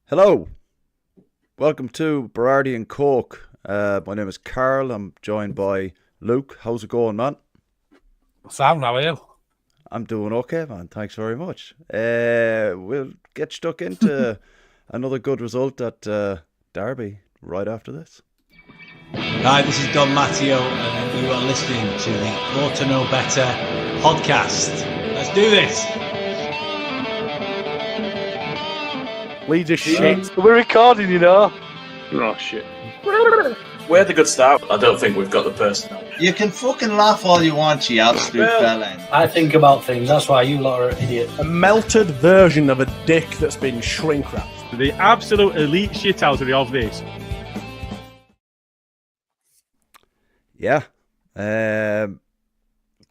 Hello, welcome to Berardi and Coke. My name is Karl. I'm joined by Luke. How's it going, man? Sound, how are you? I'm doing okay, man. Thanks very much. We'll get stuck into another good result at Derby right after this. Hi, this is Don Matteo, and you are listening to the Ought to Know Better podcast. Let's do this. Leeds are shit. We're recording, you know. Oh, shit. We had a good start. I don't think we've got the personnel. You can fucking laugh all you want, you absolute bellend. I think about things. That's why you lot are idiots. A melted version of a dick that's been shrink wrapped. The absolute elite shithousery of this. Yeah,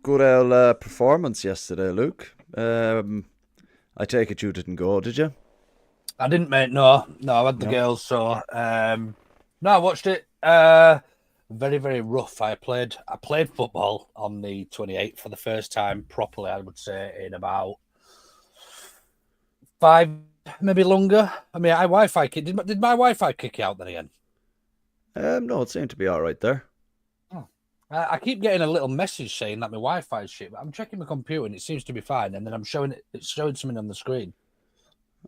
good old performance yesterday, Luke. I take it you didn't go, did you? I didn't, mate. No, I had the girls, so no, I watched it. Very, very rough. I played football on the 28th for the first time properly, I would say, in about 5, maybe longer. I mean, I Wi-Fi kick. Did my Wi-Fi kick you out then again? No, it seemed to be all right there. I keep getting a little message saying that my Wi-Fi is shit, but I'm checking my computer and it seems to be fine. And then it's showing something on the screen.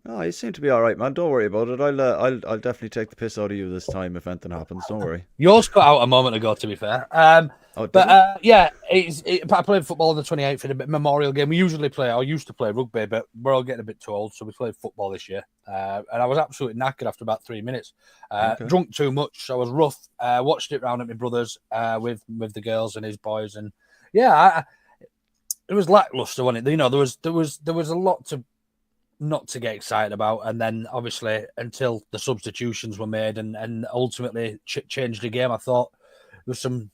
Oh, you seem to be all right, man. Don't worry about it. I'll definitely take the piss out of you this time if anything happens. Don't worry. Yours cut out a moment ago, to be fair. Yeah, I played football on the 28th in a memorial game. We used to play rugby, but we're all getting a bit too old, so we played football this year. And I was absolutely knackered after about 3 minutes. Drunk too much, so I was rough. Watched it round at my brother's with the girls and his boys, and yeah, it was lackluster, wasn't it? You know, there was a lot to not to get excited about, and then obviously until the substitutions were made and ultimately changed the game, I thought there was some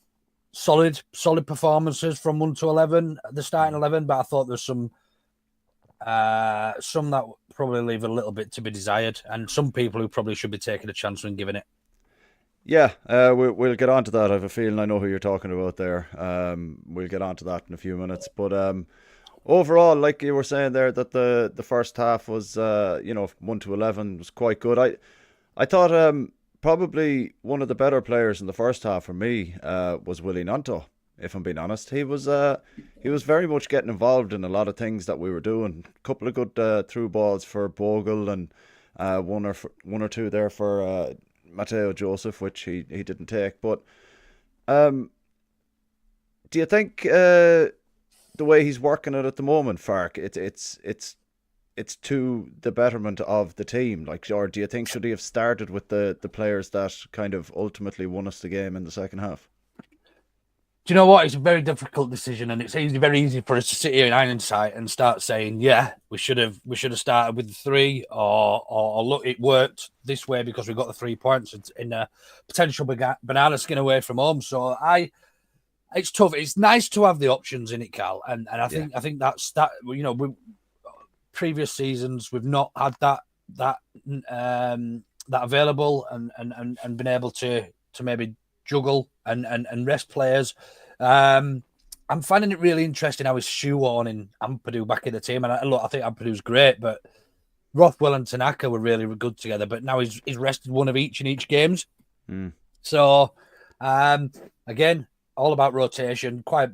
solid performances from 1 to 11, the starting 11, but I thought there's some that probably leave a little bit to be desired, and some people who probably should be taking a chance when giving it. Yeah, we'll get on to that. I have a feeling I know who you're talking about there. We'll get on to that in a few minutes, but overall, like you were saying there, that the first half was 1 to 11 was quite good. I thought probably one of the better players in the first half for me was Willie Nanto. If I'm being honest, he was very much getting involved in a lot of things that we were doing. A couple of good through balls for Bogle, and one or two there for Matteo Joseph, which he didn't take. But do you think the way he's working it at the moment, Fark, it's to the betterment of the team? Like, or do you think should he have started with the players that kind of ultimately won us the game in the second half? Do you know what? It's a very difficult decision, and it's very easy for us to sit here in hindsight and start saying, "Yeah, we should have started with the 3," or "Look, it worked this way because we got the 3 points in a potential banana skin away from home." So it's tough. It's nice to have the options in it, Cal, and I think that's that. You know, previous seasons we've not had that available and been able to maybe juggle and rest players. I'm finding it really interesting how he's shoehorning Ampadu back in the team. And I think Ampadu's great, but Rothwell and Tanaka were really good together. But now he's rested one of each in each games. So again, all about rotation. Quite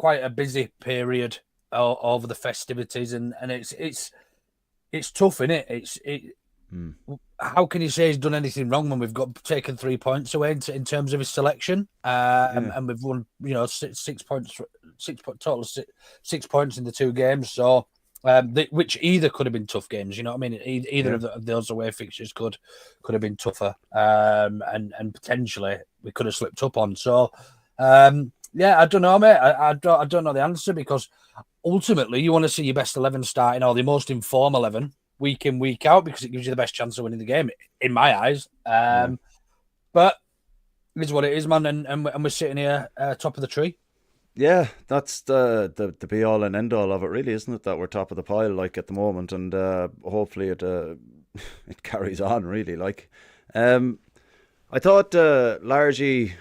a busy period over the festivities, and it's tough, isn't it? How can you say he's done anything wrong when we've got taken 3 points away in terms of his selection, and we've won 6 points, total 6 points in the 2 games. So which either could have been tough games. You know what I mean? Either of those away fixtures could have been tougher, and potentially we could have slipped up on. So I don't know, mate. I don't know the answer, because ultimately you want to see your best 11 starting, or the most informed 11, week in, week out, because it gives you the best chance of winning the game, in my eyes. But it's what it is, man, and we're sitting here top of the tree. Yeah, that's the be all and end all of it, really, isn't it? That we're top of the pile, like, at the moment, and hopefully it it carries on, really. Like, I thought largely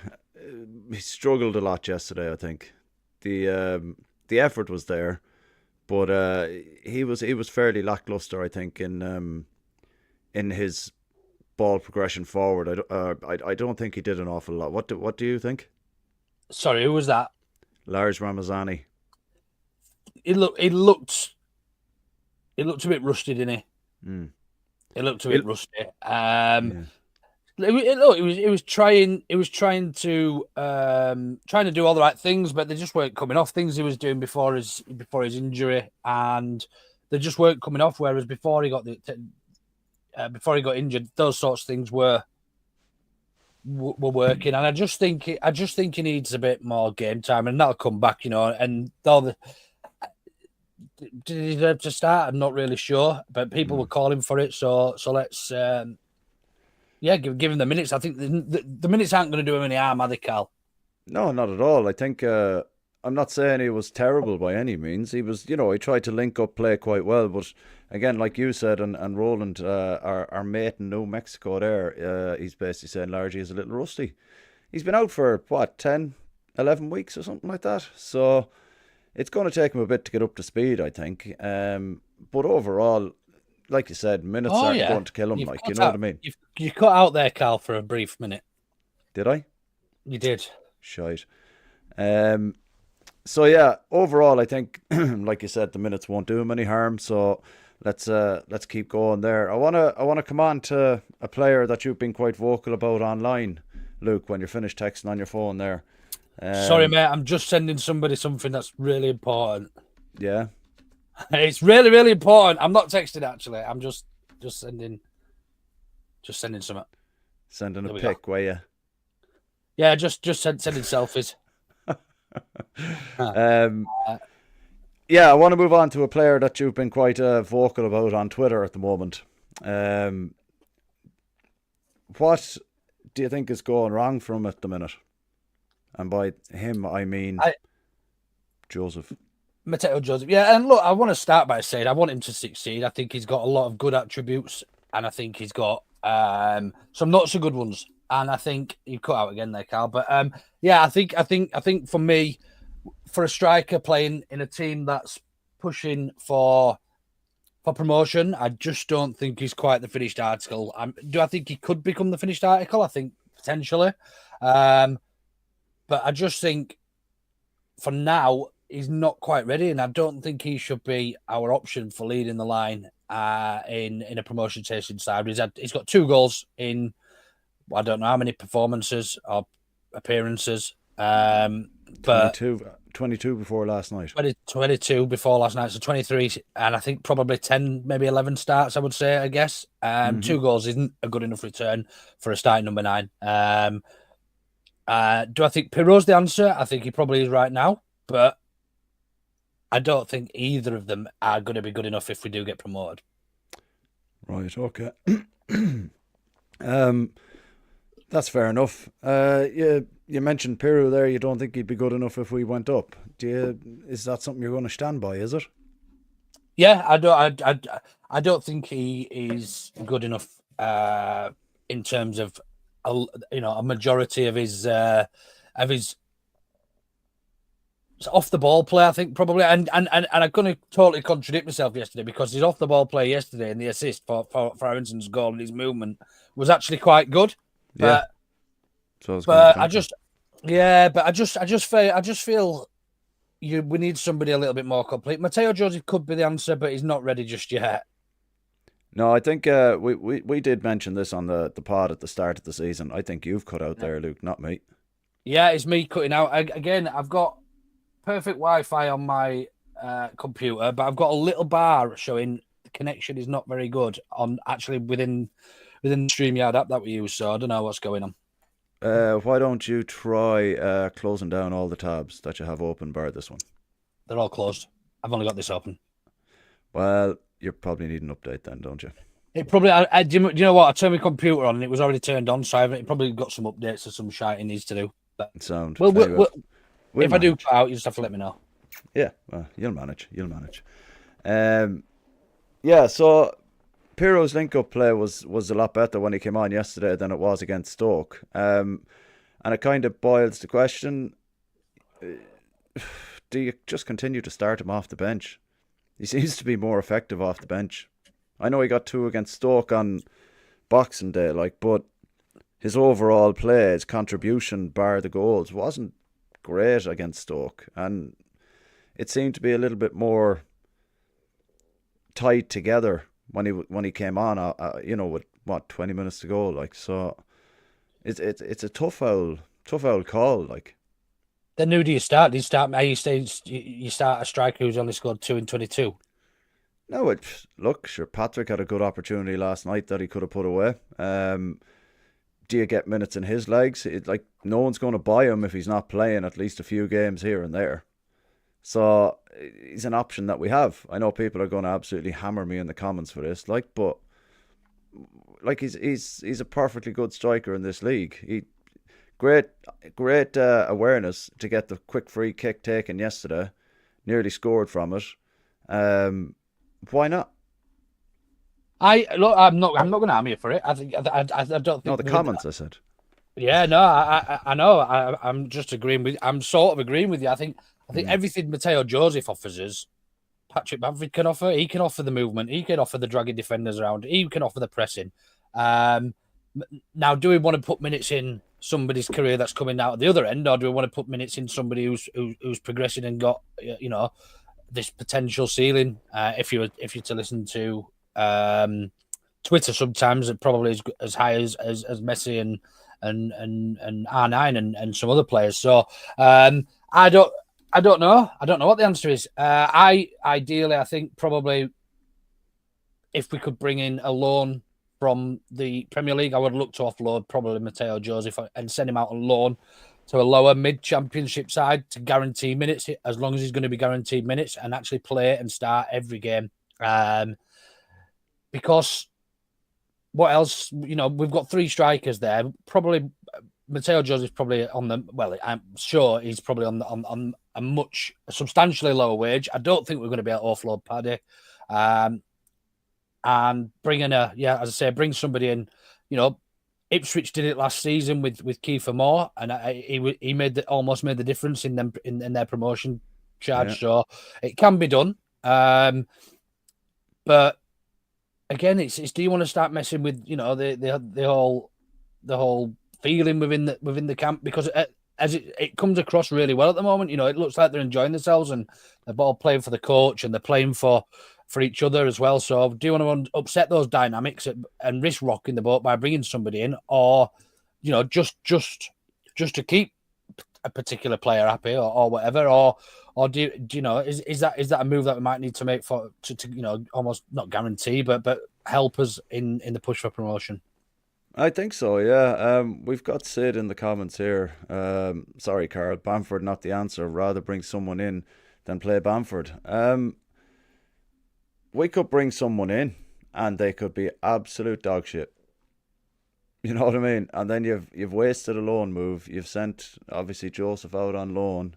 he struggled a lot yesterday. I think the effort was there, but he was fairly lackluster, I think, in his ball progression forward. I don't think he did an awful lot. What do you think? Sorry, who was that? Lars Ramazani. He looked a bit rusty, didn't he? Mm. He looked a bit rusty. Look, he was trying to do all the right things, but they just weren't coming off. Things he was doing before his injury, and they just weren't coming off. Whereas before he got injured, those sorts of things were working. And I just think he needs a bit more game time, and that'll come back, And did he deserve to start? I'm not really sure, but people were calling for it. So let's. Give him the minutes. I think the minutes aren't going to do him any harm, are they, Karl? No, not at all. I think I'm not saying he was terrible by any means. He was, he tried to link up play quite well. But again, like you said, and Roland, our mate in New Mexico there, he's basically saying Largy is a little rusty. He's been out for, 10, 11 weeks or something like that. So it's going to take him a bit to get up to speed, I think. But overall, like you said, minutes aren't going to kill him. You know what I mean? You cut out there, Karl, for a brief minute. Did I? You did. Shite. So yeah, overall, I think, like you said, the minutes won't do him any harm. So let's keep going there. I wanna come on to a player that you've been quite vocal about online, Luke. When you're finished texting on your phone there. Sorry, mate. I'm just sending somebody something that's really important. Yeah. It's really, really important. I'm not texting actually. I'm just sending something. Sending a pic, were you? Yeah, just sending selfies. Yeah, I want to move on to a player that you've been quite vocal about on Twitter at the moment. What do you think is going wrong for him at the minute? And by him, I mean Joseph. Mateo Joseph. Yeah, and look, I want to start by saying I want him to succeed. I think he's got a lot of good attributes, and I think he's got some not so good ones. And I think you cut out again there, Karl. But I think for me, for a striker playing in a team that's pushing for promotion, I just don't think he's quite the finished article. Do I think he could become the finished article? I think potentially. But I just think for now, he's not quite ready, and I don't think he should be our option for leading the line in a promotion chasing side. He's got 2 goals in I don't know how many performances or appearances, but 22 before last night. 22 before last night, so 23, and I think probably 10, maybe 11 starts. I would say, I guess 2 goals isn't a good enough return for a starting number 9. Do I think Pirro's the answer? I think he probably is right now, but I don't think either of them are going to be good enough if we do get promoted. Right, okay. That's fair enough. You mentioned Pirro there. You don't think he'd be good enough if we went up. Is that something you're going to stand by, is it? Yeah, I don't think he is good enough in terms of a majority of his off the ball play. I think probably, and I'm going to totally contradict myself yesterday, because his off the ball play yesterday and the assist for Aronson's goal and his movement was actually quite good. Yeah. But I just feel we need somebody a little bit more complete. Mateo Joseph could be the answer, but he's not ready just yet. No, I think we did mention this on the pod at the start of the season. I think you've cut out there, Luke, not me. Yeah, it's me cutting out. Again, I've got perfect Wi-Fi on my computer, but I've got a little bar showing the connection is not very good on actually within the StreamYard app that we use. So I don't know what's going on. Why don't you try closing down all the tabs that you have open, bar this one? They're all closed. I've only got this open. Well, you probably need an update then, don't you? It probably. Do you know what? I turned my computer on and it was already turned on, so it probably got some updates or some shite it needs to do. But sound. Well, anyway, if I do cut out, you just have to let me know. Yeah, well, you'll manage. Yeah, so Pirro's link-up play was a lot better when he came on yesterday than it was against Stoke. And it kind of boils the question, do you just continue to start him off the bench? He seems to be more effective off the bench. I know he got 2 against Stoke on Boxing Day, like, but his overall play, his contribution, bar the goals, wasn't great against Stoke, and it seemed to be a little bit more tied together when he came on. With what 20 minutes to go, like, so it's a tough old call, like. Then who do you start? Do you start? You start a striker who's only scored 2 in 22. No, look, sure, Patrick had a good opportunity last night that he could have put away. Do you get minutes in his legs? Like, no one's going to buy him if he's not playing at least a few games here and there. So he's an option that we have. I know people are going to absolutely hammer me in the comments for this, like, but like he's a perfectly good striker in this league. Great awareness to get the quick free kick taken yesterday. Nearly scored from it. Why not? I'm not going to arm you for it. I don't think. No, the comments I said. Yeah, no, I know. I'm just agreeing with. I'm sort of agreeing with you. I think everything Matteo Joseph offers us, Patrick Bamford can offer. He can offer the movement. He can offer the dragging defenders around. He can offer the pressing. Now, do we want to put minutes in somebody's career that's coming out at the other end, or do we want to put minutes in somebody who's progressing and got this potential ceiling? If you're to listen to Twitter, sometimes it probably is as high as Messi and R9 and some other players. So I don't know. I don't know what the answer is. I think probably if we could bring in a loan from the Premier League, I would look to offload probably Matteo Joseph and send him out on loan to a lower mid-championship side to guarantee minutes, as long as he's going to be guaranteed minutes, and actually play and start every game. Because what else? We've got 3 strikers there. Probably Matteo Joseph's probably on the. Well, I'm sure he's probably on a substantially lower wage. I don't think we're going to be able to offload Paddy. And bring somebody in. Ipswich did it last season with Kiefer Moore, and he almost made the difference in them in their promotion charge. Yeah. So it can be done. But again, it's do you want to start messing with the whole feeling within the camp, because as it comes across really well at the moment. It looks like they're enjoying themselves and they're all playing for the coach and they're playing for each other as well. So do you want to upset those dynamics and risk rocking the boat by bringing somebody in, or just to keep a particular player happy or whatever, or do you know is that a move that we might need to make to almost not guarantee but help us in the push for promotion? I think so, yeah. We've got Sid in the comments here. Sorry, Karl, Bamford not the answer. Rather bring someone in than play Bamford. We could bring someone in and they could be absolute dog shit. You know what I mean? And then you've wasted a loan move. You've sent, obviously, Joseph out on loan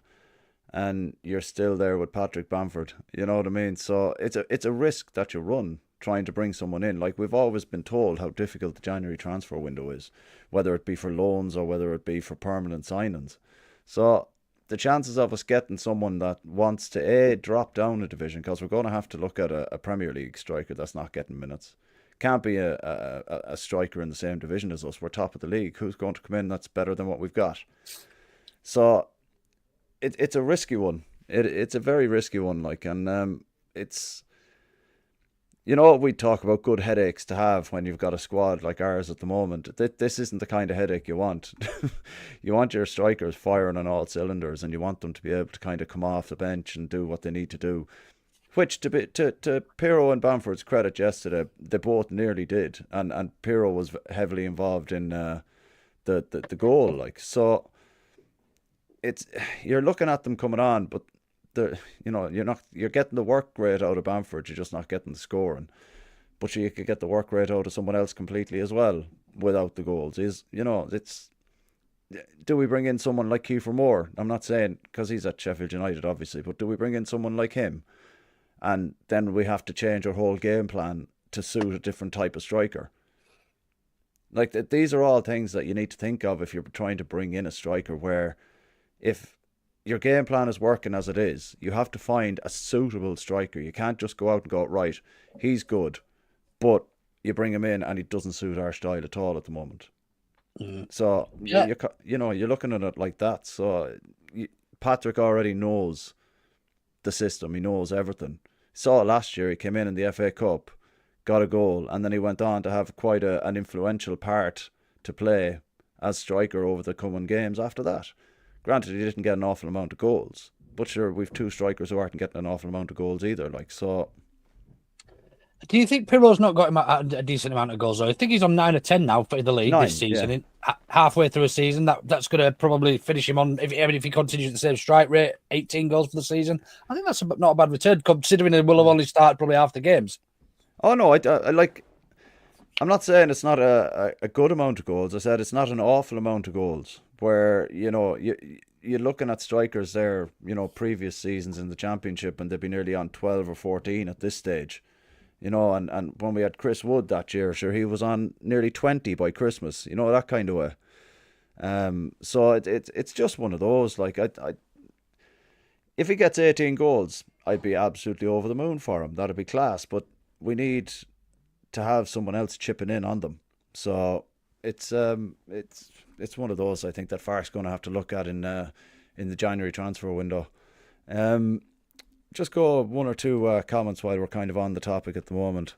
and you're still there with Patrick Bamford. You know what I mean? So it's a risk that you run trying to bring someone in. Like, we've always been told how difficult the January transfer window is, whether it be for loans or whether it be for permanent signings. So the chances of us getting someone that wants to drop down a division, because we're going to have to look at a Premier League striker that's not getting minutes. Can't be a striker in the same division as us. We're top of the league. Who's going to come in that's better than what we've got? So it's a risky one. It's a very risky one. Like, and it's, we talk about good headaches to have when you've got a squad like ours at the moment. This isn't the kind of headache you want. You want your strikers firing on all cylinders, and you want them to be able to kind of come off the bench and do what they need to do. Which, to Pirro and Bamford's credit yesterday, they both nearly did, and Pirro was heavily involved in the goal. Like, so you're looking at them coming on, but you're getting the work rate out of Bamford, you're just not getting the scoring. But you could get the work rate out of someone else completely as well without the goals. Do we bring in someone like Kiefer Moore? I'm not saying because he's at Sheffield United, obviously, but do we bring in someone like him? And then we have to change our whole game plan to suit a different type of striker. Like, these are all things that you need to think of if you're trying to bring in a striker, where if your game plan is working as it is, you have to find a suitable striker. You can't just go out and go, right, he's good, but you bring him in and he doesn't suit our style at all at the moment. So you're looking at it like that. So Patrick already knows the system. He knows everything. Saw it last year. He came in the FA Cup, got a goal, and then he went on to have quite an influential part to play as striker over the coming games after that. Granted, he didn't get an awful amount of goals, but sure, we've 2 strikers who aren't getting an awful amount of goals either. So. Do you think Pirlo's not got him a decent amount of goals, though? I think he's on 9 or 10 now for the league 9, this season. yeah. Halfway through a season, that's going to probably finish him on, if he continues at the same strike rate, 18 goals for the season. I think that's not a bad return, considering he will have only started probably half the games. Oh, no, I'm not saying it's not a good amount of goals. I said it's not an awful amount of goals, where, you're looking at strikers there, previous seasons in the Championship, and they'd be nearly on 12 or 14 at this stage. And when we had Chris Wood that year, sure, he was on nearly 20 by Christmas, that kind of way. So it's just one of those. Like, if he gets 18 goals, I'd be absolutely over the moon for him. That'd be class. But we need to have someone else chipping in on them. So it's one of those. I think that Farke's going to have to look at in the January transfer window. Just go 1 or 2 comments while we're kind of on the topic at the moment.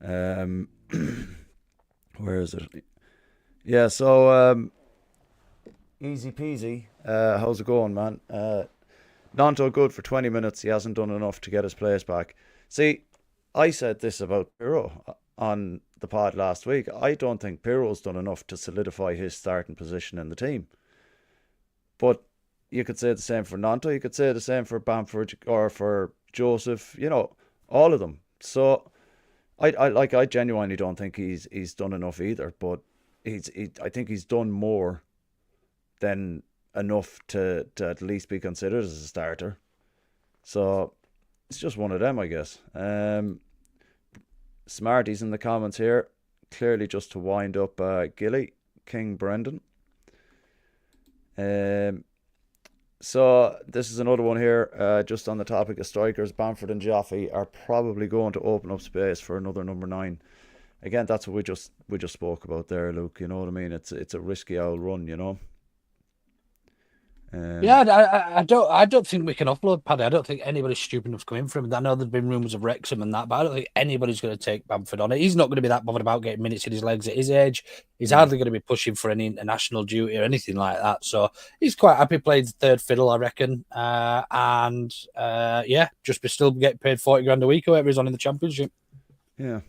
Where is it? Yeah, so easy peasy. How's it going, man? Nanto good for 20 minutes. He hasn't done enough to get his place back. See, I said this about Pirlo on the pod last week. I don't think Pirlo's done enough to solidify his starting position in the team. But you could say the same for Nanto. You could say the same for Bamford or for Joseph. All of them. So I genuinely don't think he's done enough either. But I think he's done more than enough to at least be considered as a starter. So it's just one of them, I guess. Smarties in the comments here. Clearly just to wind up Gilly, King Brendan. So this is another one here, just on the topic of strikers. Bamford and Jaffe are probably going to open up space for another number 9. Again, that's what we just spoke about there, Luke. You know what I mean? It's a risky old run, I don't think we can offload Paddy. I don't think anybody's stupid enough to come in for him. I know there's been rumours of Wrexham and that, but I don't think anybody's going to take Bamford on it. He's not going to be that bothered about getting minutes in his legs at his age. He's hardly going to be pushing for any international duty or anything like that. So he's quite happy playing third fiddle, I reckon. Just be still getting paid 40 grand a week or whatever he's on in the Championship. Yeah.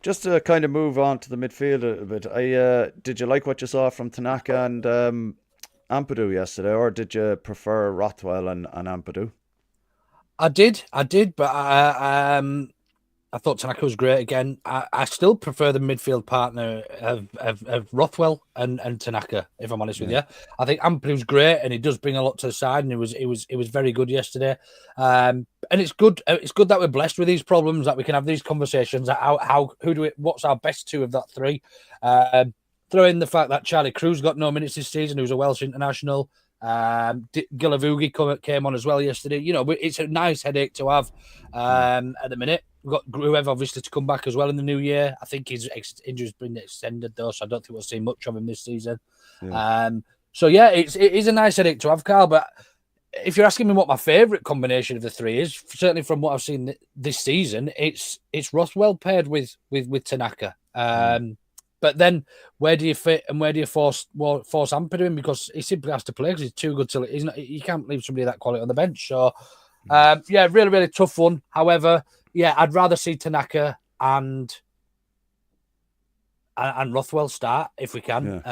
Just to kind of move on to the midfield a little bit. Did you like what you saw from Tanaka and Ampadu yesterday, or did you prefer Rothwell and Ampadu? I did, but I thought Tanaka was great again. I still prefer the midfield partner of Rothwell and Tanaka, if I'm honest with you. I think Ampadu's great, and he does bring a lot to the side, and it was very good yesterday. And it's good that we're blessed with these problems, that we can have these conversations. What's our best 2 of that 3? Throw in the fact that Charlie Cruz got no minutes this season, who's a Welsh international. Gilavugi came on as well yesterday. It's a nice headache to have at the minute. We've got Gruev obviously to come back as well in the new year. I think his injury's been extended though, so I don't think we'll see much of him this season. Yeah. It is a nice headache to have, Carl. But if you're asking me what my favourite combination of the 3 is, certainly from what I've seen this season, it's Rothwell paired with Tanaka. But then, where do you fit and where do you force Ampadu in? Because he simply has to play because he's too good to. You can't leave somebody of that quality on the bench. So, really, really tough one. However, I'd rather see Tanaka and Rothwell start if we can,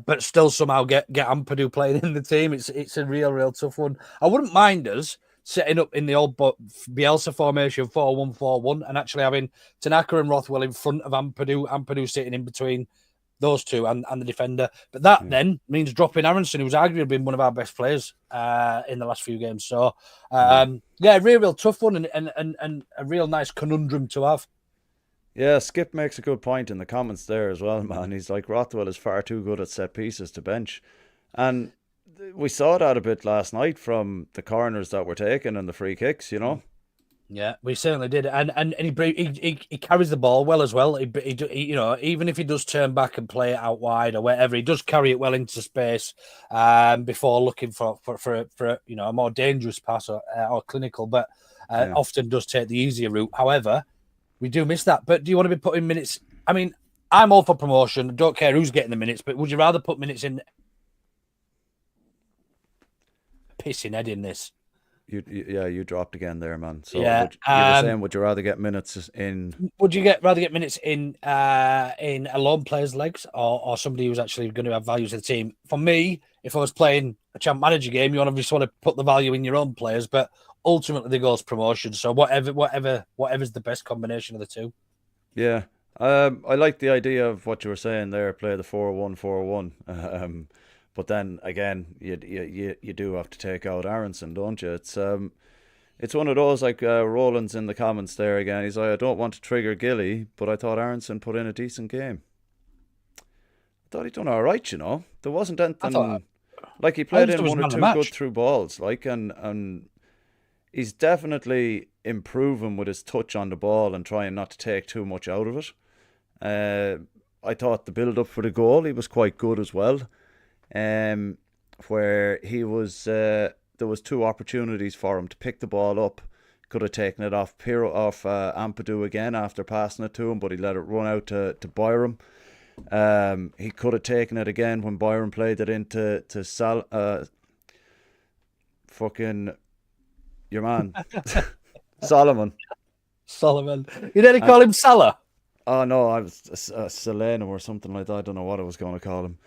but still somehow get Ampadu playing in the team. It's a real tough one. I wouldn't mind us setting up in the old Bielsa formation 4-1-4-1 and actually having Tanaka and Rothwell in front of Ampadu sitting in between those two and the defender. But that then means dropping Aronson, who's arguably been one of our best players in the last few games. So, real tough one and a real nice conundrum to have. Yeah, Skip makes a good point in the comments there as well, man. He's like, Rothwell is far too good at set pieces to bench. And we saw that a bit last night from the corners that were taken and the free kicks, Yeah, we certainly did, and he carries the ball well as well. You know, even if he does turn back and play it out wide or wherever, he does carry it well into space before looking for you know, a more dangerous pass or clinical, but often does take the easier route. However, we do miss that. But do you want to be putting minutes? I mean, I'm all for promotion. I don't care who's getting the minutes, but would you rather put minutes in? Pissing head in this. You dropped again there, man. So yeah, you were saying, would you rather get minutes in? Would you rather get minutes in a lone player's legs or somebody who's actually going to have value to the team? For me, if I was playing a champ manager game, you obviously want to put the value in your own players, but ultimately the goal's promotion. So whatever's the best combination of the two. Yeah, I like the idea of what you were saying there. Play the 4-1-4-1. But then again, you do have to take out Aronson, don't you? It's one of those, like Roland's in the comments there again. He's like, I don't want to trigger Gilly, but I thought Aronson put in a decent game. I thought he'd done all right, you know. There wasn't anything like he played in one or two good through balls, like, and he's definitely improving with his touch on the ball and trying not to take too much out of it. I thought the build up for the goal, he was quite good as well. Where he was, there was two opportunities for him to pick the ball up. Could have taken it off Ampadu again after passing it to him, but he let it run out to Byram. He could have taken it again when Byram played it into fucking your man Solomon. You didn't call him Salah? Oh no, I was Seleno or something like that. I don't know what I was going to call him.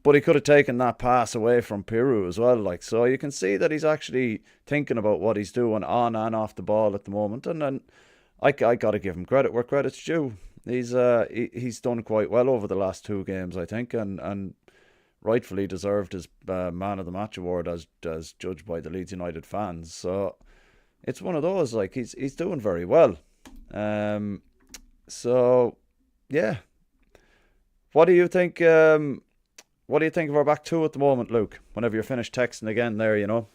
But he could have taken that pass away from Piru as well. Like, so you can see that he's actually thinking about what he's doing on and off the ball at the moment. And then I got to give him credit where credit's due. He's done quite well over the last two games, I think, and rightfully deserved his Man of the Match award as judged by the Leeds United fans. So it's one of those, like, he's doing very well. So yeah. What do you think? What do you think of our back two at the moment, Luke? Whenever you're finished texting again, there, you know.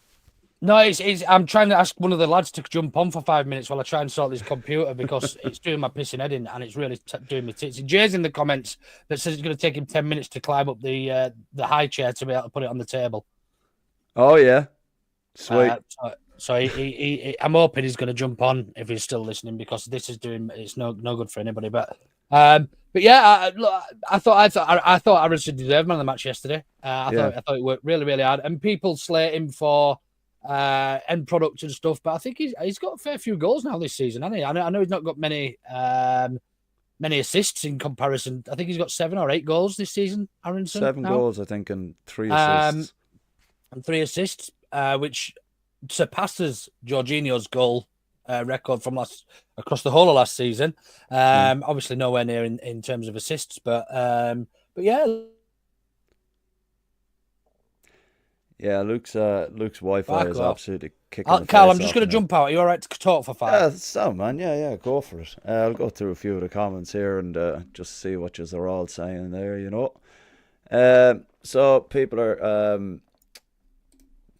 No, I'm trying to ask one of the lads to jump on for 5 minutes while I try and sort this computer because it's doing my pissing head in and it's really doing me tits. Jay's in the comments that says it's going to take him 10 minutes to climb up the high chair to be able to put it on the table. Oh yeah, sweet. So I'm hoping he's going to jump on if he's still listening because this is it's no good for anybody. But yeah, I thought Aronson deserved man of the match yesterday. I thought he worked really, really hard, and people slate him for end product and stuff. But I think he's got a fair few goals now this season, hasn't he? I know he's not got many assists in comparison. I think he's got 7 or 8 goals this season. Aronson 7 goals, I think, and 3 assists. And 3 assists, which surpasses Jorginho's goal record from across the whole of last season. Obviously nowhere near in terms of assists, but yeah. Yeah, Luke's Wi-Fi is absolutely kicking. Carl, I'm just going to jump out. Are you all right to talk for 5? Yeah, so man, yeah, go for it. I'll go through a few of the comments here and just see what you are all saying there, you know. So people are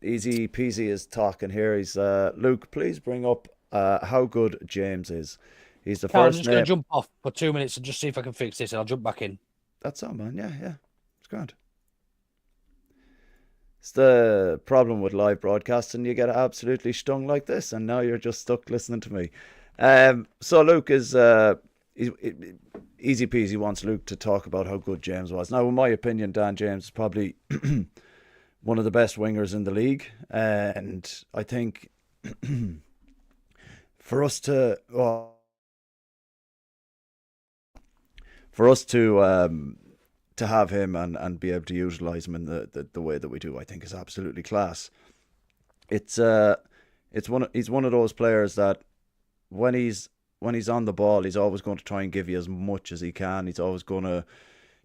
Easy Peasy is talking here. He's Luke, please bring up how good James is. He's the first. I'm just going to jump off for 2 minutes and just see if I can fix this, and I'll jump back in. That's all, man. Yeah, it's grand. It's the problem with live broadcasting. You get absolutely stung like this, and now you're just stuck listening to me. So Luke is Easy Peasy wants Luke to talk about how good James was. Now, in my opinion, Dan James is probably one of the best wingers in the league, and I think for us to have him and be able to utilize him in the way that we do, I think is absolutely class. He's one of those players that when he's on the ball, he's always going to try and give you as much as he can. He's always going to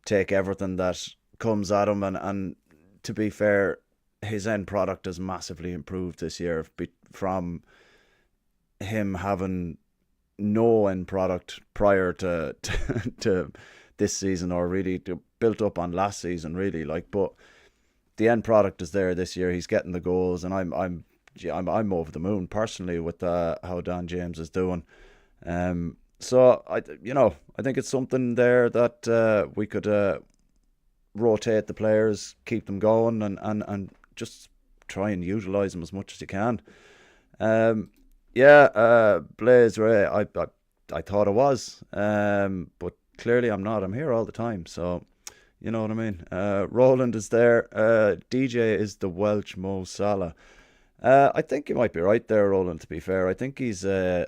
take everything that comes at him, and to be fair, his end product has massively improved this year from him having no end product prior to this season, or really built up on last season, really. But the end product is there this year. He's getting the goals, and I'm I'm over the moon personally with how Dan James is doing. So I think it's something there that we could rotate the players, keep them going, and just try and utilize them as much as you can. Blaze Ray, I thought I was, but clearly I'm not. I'm here all the time, so you know what I mean. Roland is there. DJ is the Welsh Mo Salah. I think you might be right there, Roland. To be fair, I think he's a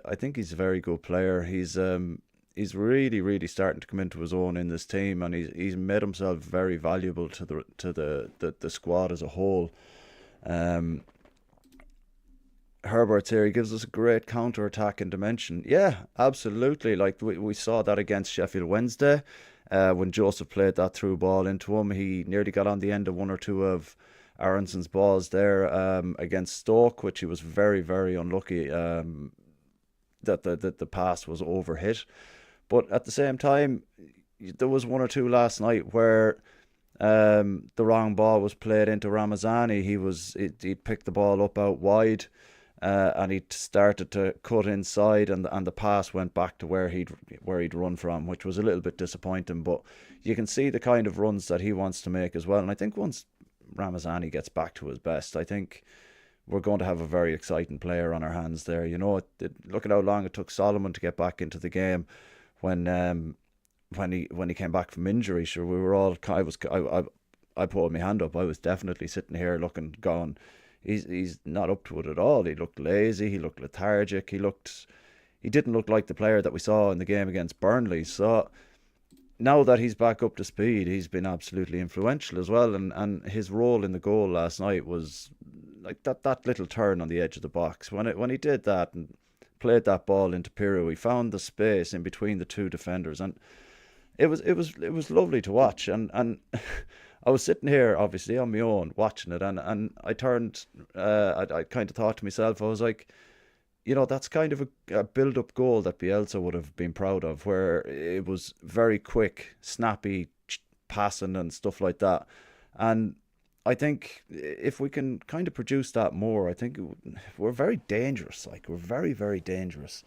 very good player. He's really, really starting to come into his own in this team, and he's made himself very valuable to the squad as a whole. Herbert's here. He gives us a great counter-attacking dimension. Yeah, absolutely. Like we saw that against Sheffield Wednesday, when Joseph played that through ball into him. He nearly got on the end of one or two of Aronson's balls there against Stoke, which he was very, very unlucky that the pass was overhit. But at the same time, there was one or two last night where the wrong ball was played into Ramazani. He picked the ball up out wide, and he started to cut inside, and the pass went back to where he'd run from, which was a little bit disappointing. But you can see the kind of runs that he wants to make as well. And I think once Ramazani gets back to his best, I think we're going to have a very exciting player on our hands there. You know, look at how long it took Solomon to get back into the game when he came back from injury. Sure, we were all. I put my hand up. I was definitely sitting here looking, going, he's not up to it at all. He looked lazy. He looked lethargic. He didn't look like the player that we saw in the game against Burnley. So now that he's back up to speed, he's been absolutely influential as well. And his role in the goal last night was like that little turn on the edge of the box. When he did that and played that ball into Pirou, he found the space in between the two defenders, and it was lovely to watch. And I was sitting here obviously on my own watching it, and I turned, I kind of thought to myself, I was like, you know, that's kind of a build-up goal that Bielsa would have been proud of, where it was very quick, snappy passing and stuff like that. And I think if we can kind of produce that more, I think we're very dangerous. Like, we're very, very dangerous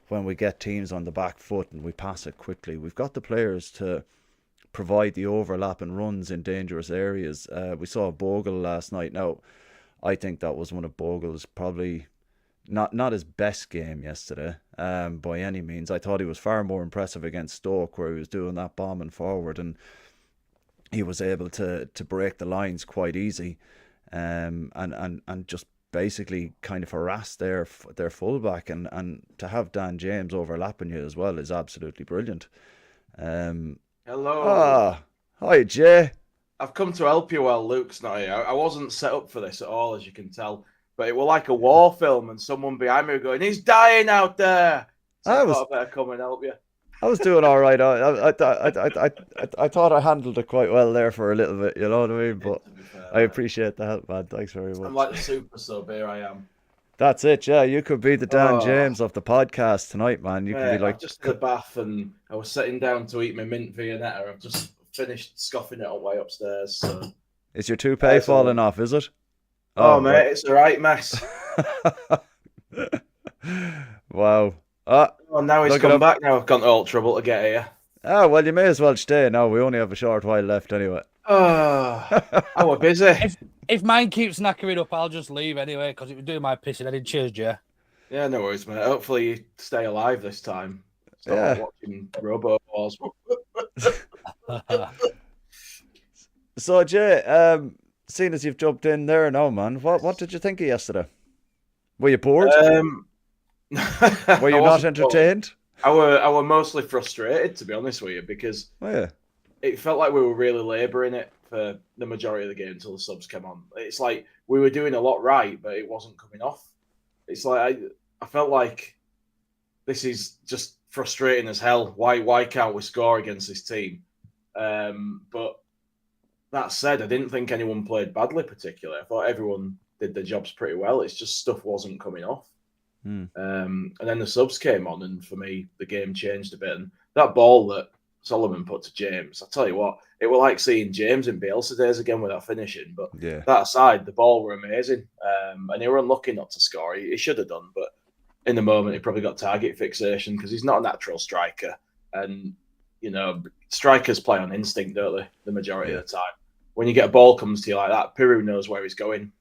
when we get teams on the back foot and we pass it quickly. We've got the players to provide the overlap and runs in dangerous areas. We saw Bogle last night. Now, I think that was one of Bogle's probably not his best game yesterday, by any means. I thought he was far more impressive against Stoke, where he was doing that bombing forward, and he was able to break the lines quite easy, and just basically kind of harass their fullback, and to have Dan James overlapping you as well is absolutely brilliant. Hello. Hi Jay. I've come to help you while Luke's not here. I wasn't set up for this at all, as you can tell. But it was like a war film, and someone behind me going, "He's dying out there." So I thought I better come and help you. I was doing all right. I thought I handled it quite well there for a little bit. You know what I mean? But I appreciate the help, man. Thanks very much. I'm like the super sub. Here I am. That's it. Yeah, you could be the Dan James of the podcast tonight, man. You could be like, I'm just in the bath, and I was sitting down to eat my mint Viennetta. I've just finished scoffing it on way upstairs. So. Is your toupee falling off? Is it? Oh mate, right. It's a right mess. Wow. Now he's come back. Now I've gone to all trouble to get here. Oh, well, you may as well stay now. We only have a short while left anyway. I was busy. If mine keeps knackering up, I'll just leave anyway, because it was doing my pissing. I didn't. Cheers, Jay. Yeah, no worries, mate. Hopefully you stay alive this time. Stop watching Robo Wars. So, Jay, seeing as you've jumped in there now, man, what did you think of yesterday? Were you bored? Were you not entertained? I were mostly frustrated, to be honest with you, because it felt like we were really labouring it for the majority of the game until the subs came on. It's like we were doing a lot right, but it wasn't coming off. It's like I felt like this is just frustrating as hell. Why can't we score against this team? But that said, I didn't think anyone played badly particularly. I thought everyone did their jobs pretty well. It's just stuff wasn't coming off. And then the subs came on, and for me, the game changed a bit. And that ball that Solomon put to James, I tell you what, it were like seeing James in Bielsa days again without finishing. But that aside, the ball were amazing, and he were unlucky not to score. He should have done, but in the moment, he probably got target fixation because he's not a natural striker. And, strikers play on instinct, don't they, the majority of the time. When you get a ball comes to you like that, Piru knows where he's going.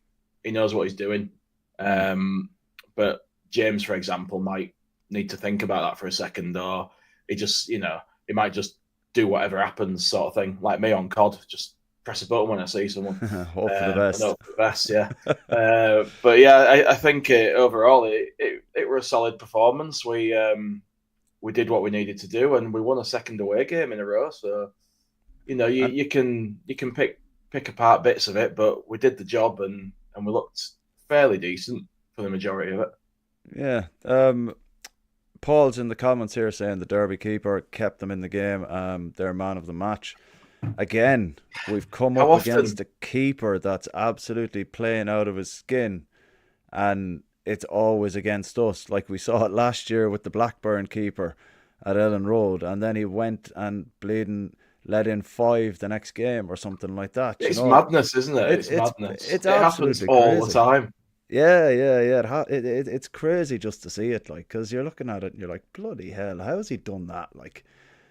He knows what he's doing. But James, for example, might need to think about that for a second, or he just, he might just do whatever happens sort of thing, like me on COD, just press a button when I see someone. Hope for the best. Hope for the best, yeah. But yeah, I think overall it was a solid performance. We did what we needed to do, and we won a second away game in a row. So you can pick apart bits of it, but we did the job, and we looked fairly decent for the majority of it. Yeah. Paul's in the comments here saying the Derby keeper kept them in the game. They're man of the match. Again, we've come up against a keeper that's absolutely playing out of his skin, and it's always against us. Like we saw it last year with the Blackburn keeper at Ellen Road, and then he went and bleeding let in 5 the next game or something like that. It's madness, isn't it? It's madness. It happens all the time. Yeah. It's crazy just to see it, like, because you're looking at it and you're like, bloody hell, how has he done that? Like,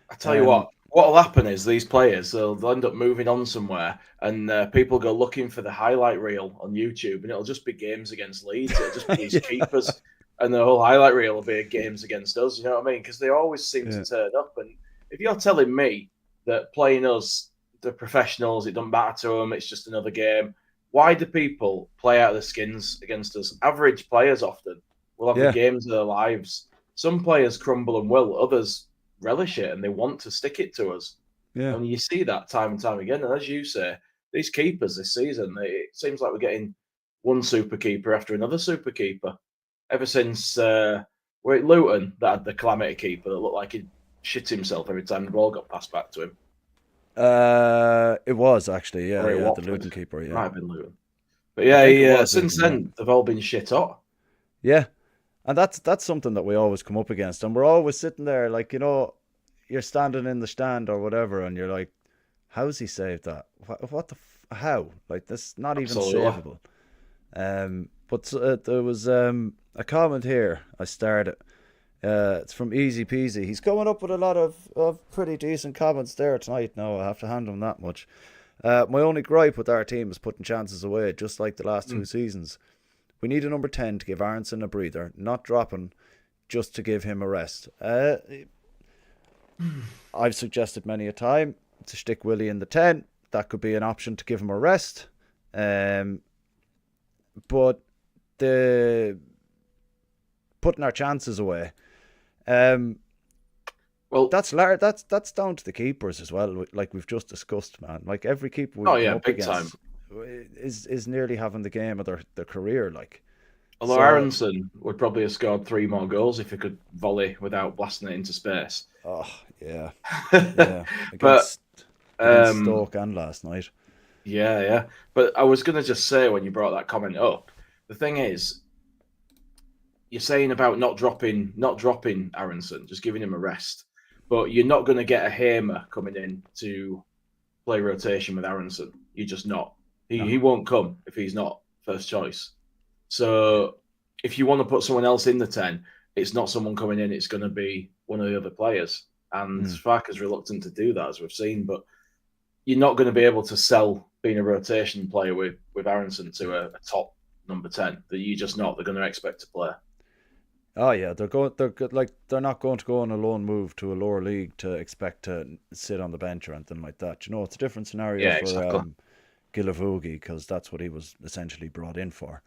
I tell you what'll happen is these players, they'll end up moving on somewhere, and people go looking for the highlight reel on YouTube, and it'll just be games against Leeds. It'll just be these keepers, and the whole highlight reel will be games against us. You know what I mean? Because they always seem to turn up. And if you're telling me that playing us, the professionals, it doesn't matter to them, it's just another game, why do people play out of their skins against us? Average players often will have the games of their lives. Some players crumble and will, others relish it and they want to stick it to us. Yeah. And you see that time and time again. And as you say, these keepers this season, it seems like we're getting one super keeper after another super keeper. Ever since we're at Luton, that had the calamity keeper that looked like he'd shit himself every time the ball got passed back to him. It was actually, the Luton keeper, Might have been Luton. But since then, they've all been shit hot. Yeah. And that's something that we always come up against. And we're always sitting there like, you're standing in the stand or whatever, and you're like, how's he saved that? How? Like, that's not even savable. But there was a comment here I started. It's from Easy Peasy. He's coming up with a lot of pretty decent comments there tonight. Now I have to hand him that much. My only gripe with our team is putting chances away, just like the last 2 seasons. We need a number 10 to give Aronson a breather, not dropping just to give him a rest. I've suggested many a time to stick Willie in the 10. That could be an option to give him a rest. But the putting our chances away, well, that's down to the keepers as well. Like we've just discussed, man. Like every keeper we've come up big against time. is nearly having the game of their career. Like, although Aronson would probably have scored 3 more goals if he could volley without blasting it into space. Oh yeah. Against Stoke and last night. Yeah. But I was gonna just say when you brought that comment up, the thing is, you're saying about not dropping Aronson, just giving him a rest, but you're not going to get a Hamer coming in to play rotation with Aronson. You're just not. He won't come if he's not first choice. So if you want to put someone else in the 10, it's not someone coming in. It's going to be one of the other players. And Farke's reluctant to do that, as we've seen. But you're not going to be able to sell being a rotation player with Aronson to a top number 10. That you're just not. They're going to expect to play. Oh yeah, they're not going to go on a loan move to a lower league to expect to sit on the bench or anything like that. It's a different scenario for exactly. Gilavogi, because that's what he was essentially brought in for,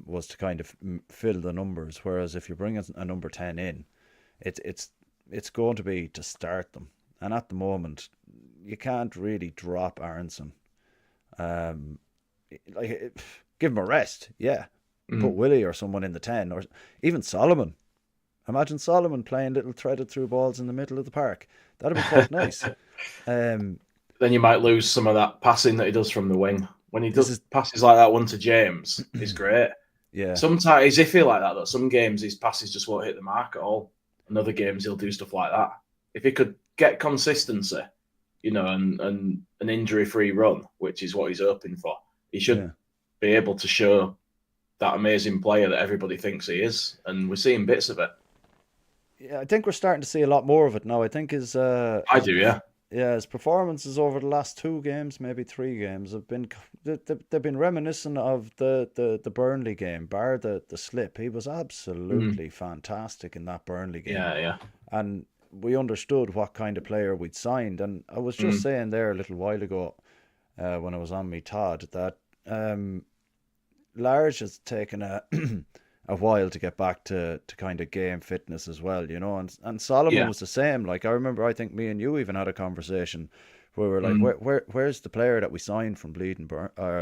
was to kind of fill the numbers. Whereas if you bring a number 10 in, it's going to be to start them. And at the moment, you can't really drop Aronson. Give him a rest, yeah. Put Willie or someone in the 10, or even Solomon. Imagine Solomon playing little threaded through balls in the middle of the park. That'd be quite nice. Then you might lose some of that passing that he does from the wing. When he does passes like that one to James, he's great. Yeah. Sometimes he's iffy like that, though. Some games his passes just won't hit the mark at all. In other games he'll do stuff like that. If he could get consistency, you know, and an injury-free run, which is what he's hoping for, he should be able to show that amazing player that everybody thinks he is, and we're seeing bits of it. Yeah, I think we're starting to see a lot more of it now. I think his I do, yeah. Yeah, his performances over the last 2 games, maybe 3 games, have been they've been reminiscent of the Burnley game. Bar the slip, he was absolutely fantastic in that Burnley game. Yeah. And we understood what kind of player we'd signed. And I was just saying there a little while ago, when I was on me Todd, that Large has taken a while to get back to kind of game fitness as well, you know, and Solomon was the same. Like, I remember, I think me and you even had a conversation where we were like, where's the player that we signed from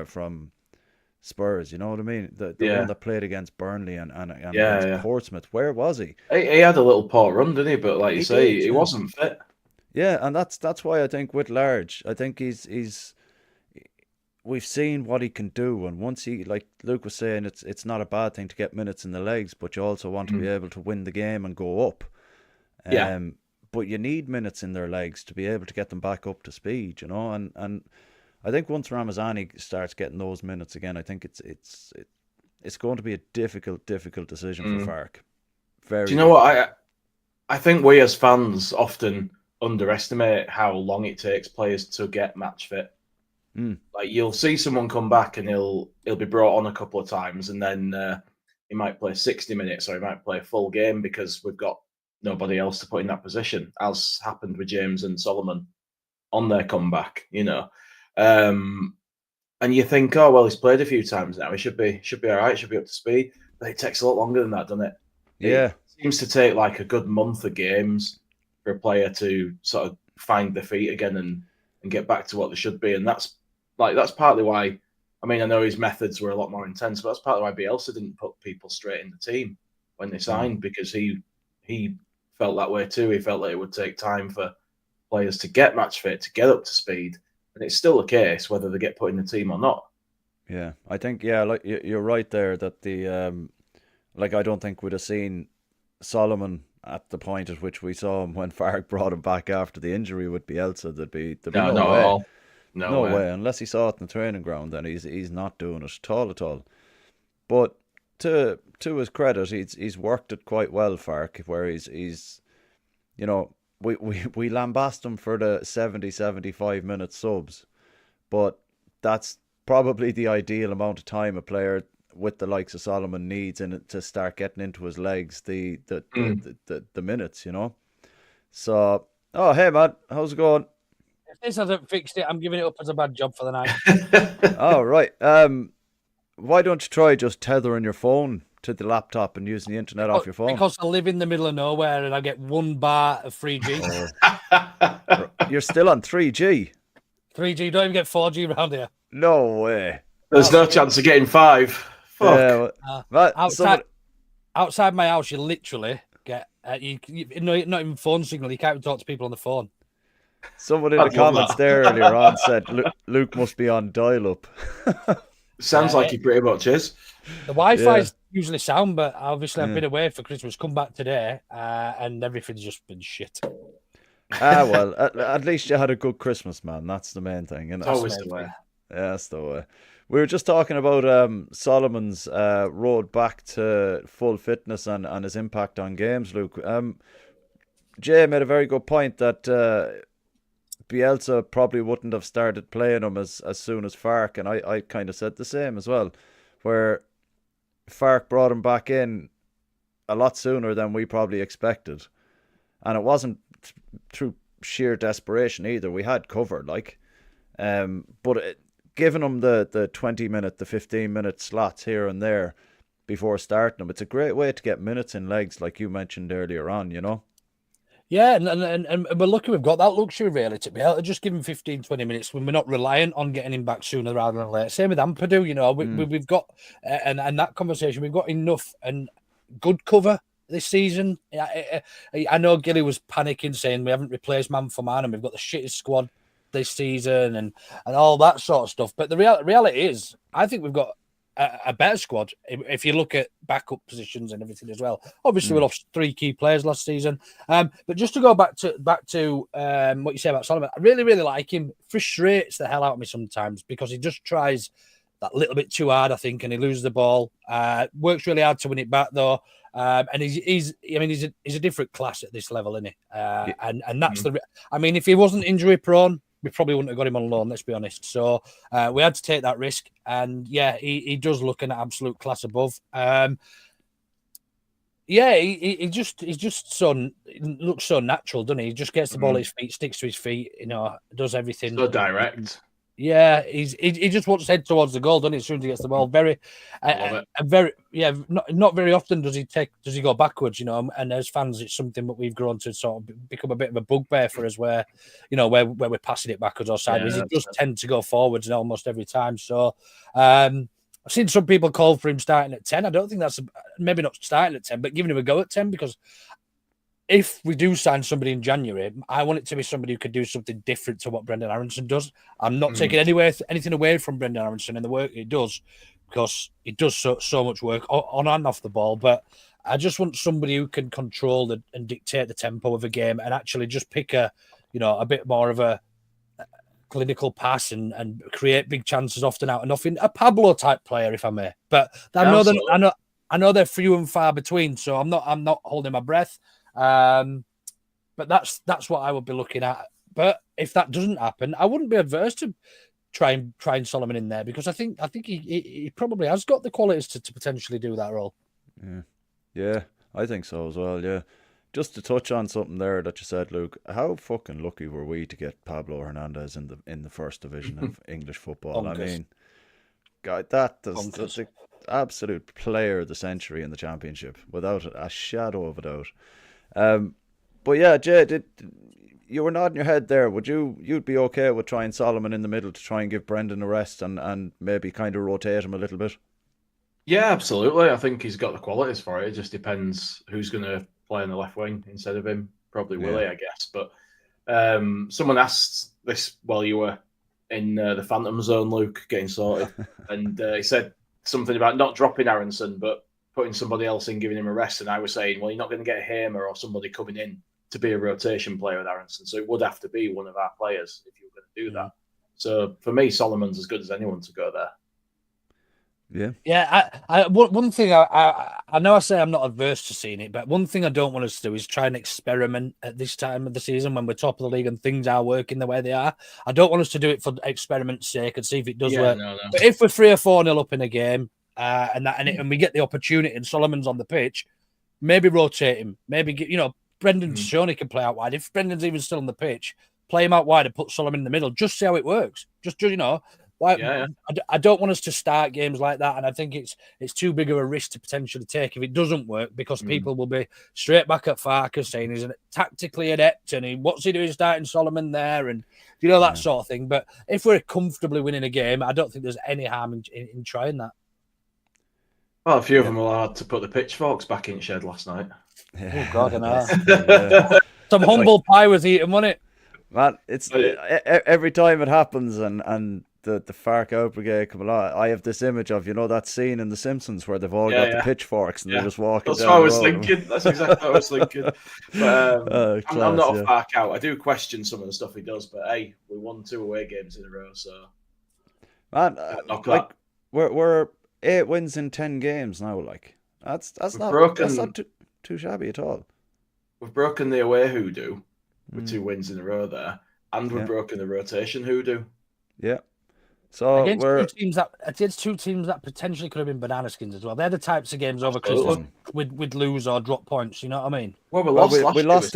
from Spurs, you know what I mean? The one that played against Burnley and against Portsmouth, where was he? He had a little poor run, didn't he? But like you say, he wasn't fit. Yeah, and that's why I think with Large, I think he's we've seen what he can do, and once he, like Luke was saying, it's not a bad thing to get minutes in the legs, but you also want to be able to win the game and go up. But you need minutes in their legs to be able to get them back up to speed, you know. And I think once Ramazani starts getting those minutes again, I think it's going to be a difficult decision for Fark. Do you know what I think we as fans often underestimate how long it takes players to get match fit. Like, you'll see someone come back and he'll be brought on a couple of times, and then he might play 60 minutes or he might play a full game because we've got nobody else to put in that position, as happened with James and Solomon on their comeback, you know. And you think, oh well, he's played a few times now, he should be all right, should be up to speed. But it takes a lot longer than that, doesn't it? Yeah, it seems to take like a good month of games for a player to sort of find their feet again and get back to what they should be, and that's partly why. I mean, I know his methods were a lot more intense, but that's partly why Bielsa didn't put people straight in the team when they signed, because he felt that way too. He felt like it would take time for players to get match fit, to get up to speed, and it's still the case whether they get put in the team or not. Yeah, I think like you're right there that the I don't think we'd have seen Solomon at the point at which we saw him when Fark brought him back after the injury with Bielsa. There'd be no way. No way. Unless he saw it in the training ground, then he's not doing it at all. But to his credit, he's worked it quite well, Fark, where he's you know, we lambast him for the 70-75 minute subs, but that's probably the ideal amount of time a player with the likes of Solomon needs in it to start getting into his legs the minutes, you know. So, oh hey man, how's it going? If this hasn't fixed it, I'm giving it up as a bad job for the night. Oh, right. Why don't you try just tethering your phone to the laptop and using the internet off your phone? Because I live in the middle of nowhere and I get 1 bar of 3G. You're still on 3G? 3G, don't even get 4G around here. No way. There's no chance of getting 5. Fuck. Outside my house, you literally get not even phone signal. You can't even talk to people on the phone. Someone in the comments there earlier on said Luke must be on dial-up. Sounds like he pretty much is. The Wi-Fi is usually sound, but obviously I've been away for Christmas, come back today, and everything's just been shit. Well, at least you had a good Christmas, man. That's the main thing. It's always the way. Yeah, that's the way. We were just talking about Solomon's road back to full fitness and his impact on games, Luke. Jay made a very good point that Bielsa probably wouldn't have started playing him as soon as Fark, and I kind of said the same as well, where Fark brought him back in a lot sooner than we probably expected, and it wasn't through sheer desperation either. We had covered, but giving him the 20-minute, the 15-minute slots here and there before starting him, it's a great way to get minutes in legs, like you mentioned earlier on, you know. Yeah, and we're lucky we've got that luxury, really, to be able to just give him 15-20 minutes when we're not reliant on getting him back sooner rather than later. Same with Ampadu, you know, we've got, and that conversation, we've got enough and good cover this season. I know Gilly was panicking, saying we haven't replaced man for man and we've got the shittest squad this season and all that sort of stuff. But the reality is, I think we've got a better squad. If you look at backup positions and everything as well. Obviously, we lost 3 key players last season. But just to go back to what you say about Solomon, I really, really like him. Frustrates the hell out of me sometimes because he just tries that little bit too hard, I think, and he loses the ball. Works really hard to win it back though. And he's a different class at this level, isn't he? And that's I mean, if he wasn't injury prone, we probably wouldn't have got him on loan, let's be honest. So we had to take that risk. And yeah, he does look an absolute class above. He just looks so natural, doesn't he? He just gets the ball at his feet, sticks to his feet, does everything. So direct. Yeah, he just wants to head towards the goal, doesn't he? As soon as he gets the ball, not very often does he go backwards, And as fans, it's something that we've grown to sort of become a bit of a bugbear for us, where we're passing it backwards or sideways. He does tend to go forwards almost every time. So I've seen some people call for him starting at 10. I don't think that's maybe not starting at 10, but giving him a go at 10 because. If we do sign somebody in January, I want it to be somebody who could do something different to what Brendan Aronson does. I'm not taking anything away from Brendan Aronson and the work he does, because he does so much work on and off the ball. But I just want somebody who can control and dictate the tempo of a game and actually just pick a bit more of a clinical pass and create big chances often out of nothing. A Pablo type player, if I may. But I know they're few and far between, so I'm not holding my breath. But that's what I would be looking at. But if that doesn't happen, I wouldn't be adverse to trying Solomon in there, because I think he probably has got the qualities to potentially do that role. Yeah, I think so as well. Yeah, just to touch on something there that you said, Luke. How fucking lucky were we to get Pablo Hernandez in the first division of English football? Bonkers. I mean, God, that's the absolute player of the century in the Championship, without a shadow of a doubt. But yeah, Jay, you were nodding your head there. You'd be okay with trying Solomon in the middle to try and give Brendan a rest and maybe kind of rotate him a little bit? Yeah, absolutely. I think he's got the qualities for it. It just depends who's going to play on the left wing instead of him. Probably Willie, I guess. But someone asked this while you were in the Phantom Zone, Luke, getting sorted, and he said something about not dropping Aronson, but putting somebody else in, giving him a rest. And I was saying, well, you're not going to get a Hamer or somebody coming in to be a rotation player with Aronson. So it would have to be one of our players if you were going to do that. So for me, Solomon's as good as anyone to go there. Yeah. One thing I know I say I'm not adverse to seeing it, but one thing I don't want us to do is try and experiment at this time of the season when we're top of the league and things are working the way they are. I don't want us to do it for experiment's sake and see if it does work. No. But if we're 3 or 4-0 up in a game, and we get the opportunity and Solomon's on the pitch, maybe rotate him. Maybe Brendan Shoney can play out wide. If Brendan's even still on the pitch, play him out wide and put Solomon in the middle. Just see how it works. I don't want us to start games like that, and I think it's too big of a risk to potentially take if it doesn't work, because people will be straight back at Farkas saying he's tactically adept and what's he doing starting Solomon there, and that sort of thing. But if we're comfortably winning a game, I don't think there's any harm in trying that. Well, a few of them were allowed to put the pitchforks back in shed last night. Oh, God, I know. Some humble pie was eaten, wasn't it? Man, it's every time it happens and the Fark out brigade come along, I have this image of, that scene in The Simpsons where they've all got the pitchforks and they're just walking down. That's what I was thinking. That's exactly what I was thinking. But, I'm not a Fark out. I do question some of the stuff he does, but hey, we won 2 away games in a row, so... Man, we're 8 wins in 10 games now. That's not too shabby at all. We've broken the away hoodoo with 2 wins in a row there, and we've broken the rotation hoodoo. Yeah. So against two teams that potentially could have been banana skins as well. They're the types of games over Christmas we'd lose or drop points. You know what I mean? Well, we lost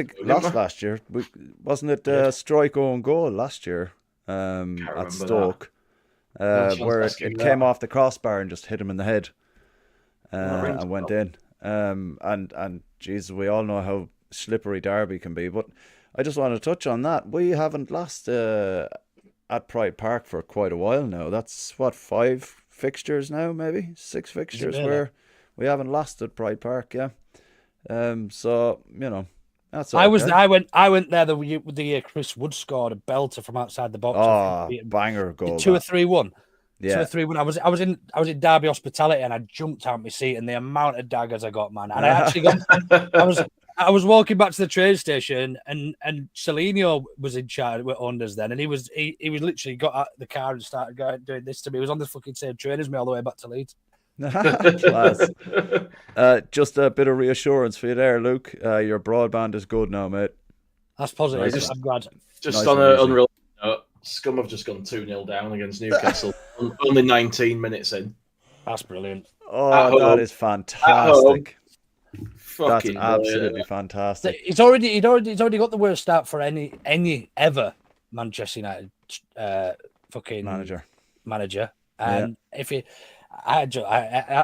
last year. Wasn't it Stroiko and goal last year at Stoke? Where it came off the crossbar and just hit him in the head and went in. And Jesus, we all know how slippery Derby can be. But I just want to touch on that. We haven't lost at Pride Park for quite a while now. That's 5 fixtures now, maybe 6 fixtures where we haven't lost at Pride Park. Yeah. So that's. I went there the year Chris Wood scored a belter from outside the box. Banger goal! 2 or 3-1. Yeah. 2-3 when I was in Derby hospitality and I jumped out my seat and the amount of daggers I got, man. And I actually I was walking back to the train station and Celinio was in charge with Unders then, and he was literally got out the car and started doing this to me. He was on the fucking same train as me all the way back to Leeds. Class. Just a bit of reassurance for you there, Luke. Your broadband is good now, mate. That's positive. Nice. I'm glad. Just Nice on and an easy. unreal note, Scum have just gone 2-0 down against Newcastle. Only 19 minutes in. That's brilliant. Oh, that is fantastic. That's Fucking absolutely fantastic. He's already got the worst start for any ever Manchester United fucking manager. And if he, I